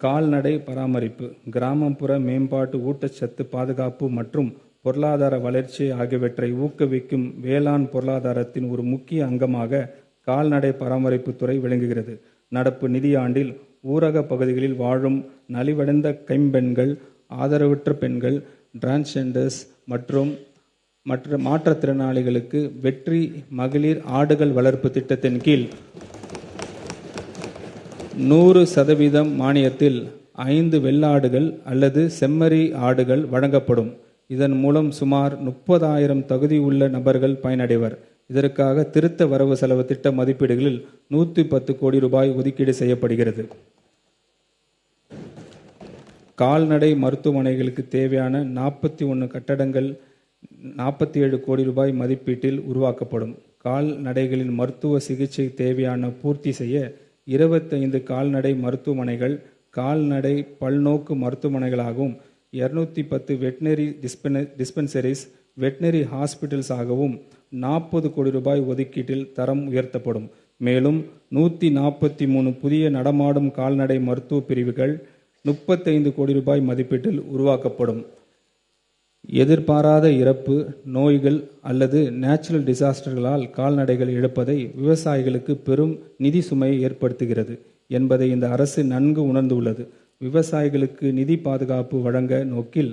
கால்நடை பராமரிப்பு, கிராமப்புற மேம்பாட்டு, ஊட்டச்சத்து பாதுகாப்பு மற்றும் பொருளாதார வளர்ச்சி ஆகியவற்றை ஊக்குவிக்கும் வேளாண் பொருளாதாரத்தின் ஒரு முக்கிய அங்கமாக கால்நடை பராமரிப்பு துறை விளங்குகிறது. நடப்பு நிதியாண்டில் ஊரக பகுதிகளில் வாழும் நலிவடைந்த கைம்பெண்கள், ஆதரவற்ற பெண்கள், டிரான்ஸ்ஜெண்டர்ஸ் மற்றும் மற்ற மாற்றுத்திறனாளிகளுக்கு வெற்றி மகளிர் ஆடுகள் வளர்ப்பு திட்டத்தின் கீழ் 100% மானியத்தில் 5 வெள்ளாடுகள் அல்லது செம்மறி ஆடுகள் வழங்கப்படும். இதன் மூலம் சுமார் 30,000 தகுதியுள்ள நபர்கள் பயனடைவர். இதற்காக திருத்த வரவு செலவு திட்ட மதிப்பீடுகளில் 110 கோடி ரூபாய் ஒதுக்கீடு செய்யப்படுகிறது. கால்நடை மருத்துவமனைகளுக்கு தேவையான 41 கட்டடங்கள் 47 கோடி ரூபாய் மதிப்பீட்டில் உருவாக்கப்படும். கால்நடைகளின் மருத்துவ சிகிச்சை தேவையான பூர்த்தி செய்ய 25 கால்நடை மருத்துவமனைகள் கால்நடை பல்நோக்கு மருத்துவமனைகளாகவும் 210 வெட்டினரி டிஸ்பென்சரிஸ் வெட்டினரி ஹாஸ்பிட்டல்ஸ் ஆகவும் 40 கோடி ரூபாய் ஒதுக்கீட்டில் தரம் உயர்த்தப்படும். மேலும் 143 புதிய நடமாடும் கால்நடை மருத்துவ பிரிவுகள் 35 கோடி ரூபாய் மதிப்பீட்டில் உருவாக்கப்படும். எதிர்பாராத இறப்பு, நோய்கள் அல்லது நேச்சுரல் டிசாஸ்டர்களால் கால்நடைகள் இழப்பதை விவசாயிகளுக்கு பெரும் நிதி சுமையை ஏற்படுத்துகிறது என்பதை இந்த அரசு நன்கு உணர்ந்துள்ளது. விவசாயிகளுக்கு நிதி பாதுகாப்பு வழங்க நோக்கில்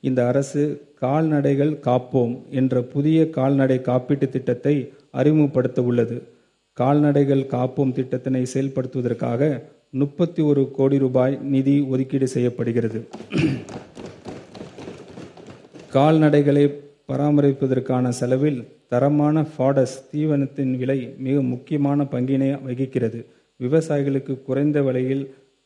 இந்த அரசு கால்நடைகள் காப்போம் என்ற புதிய கால்நடை காப்பீட்டு திட்டத்தை அறிமுகப்படுத்த உள்ளது. கால்நடைகள் காப்போம் திட்டத்தினை செயல்படுத்துவதற்காக 31 கோடி ரூபாய் நிதி ஒதுக்கீடு செய்யப்படுகிறது. கால்நடைகளை பராமரிப்பதற்கான செலவில் தரமான ஃபாடஸ் தீவனத்தின் விலை மிக முக்கியமான பங்கினை வகிக்கிறது. விவசாயிகளுக்கு குறைந்த விலையில்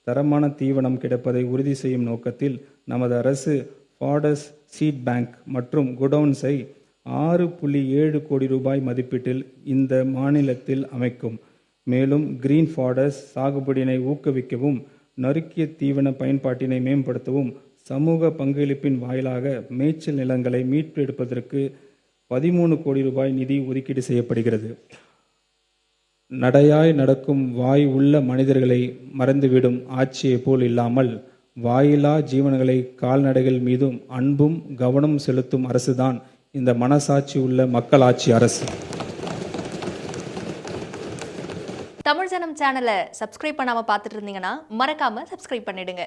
தரமான தீவனம் கிடைப்பதை உறுதி செய்யும் நோக்கத்தில் நமது அரசு ஃபாடஸ் சீட் பேங்க் மற்றும் குடவுன்ஸை 6.7 கோடி ரூபாய் மதிப்பீட்டில் இந்த மாநிலத்தில் அமைக்கும். மேலும் கிரீன் ஃபாடஸ் சாகுபடியினை ஊக்குவிக்கவும், நறுக்கிய தீவன பயன்பாட்டினை மேம்படுத்தவும், சமூக பங்களிப்பின் வாயிலாக மேய்ச்சல் நிலங்களை மீட்டெடுப்பதற்கு 13 கோடி ரூபாய் நிதி ஒதுக்கீடு செய்யப்படுகிறது. நடையாய் நடக்கும் வாய் உள்ள மனிதர்களை மறந்துவிடும் ஆட்சியை போல் இல்லாமல் வாயிலா ஜீவன்களை கால்நடைகள் மீதும் அன்பும் கவனம் செலுத்தும் அரசுதான் இந்த மனசாட்சி உள்ள மக்களாட்சி அரசு. தமிழ் ஜனம் சேனலை சப்ஸ்கிரைப் பண்ணாம பார்த்துட்டு இருந்தீங்கன்னா மறக்காம சப்ஸ்கிரைப் பண்ணிடுங்க.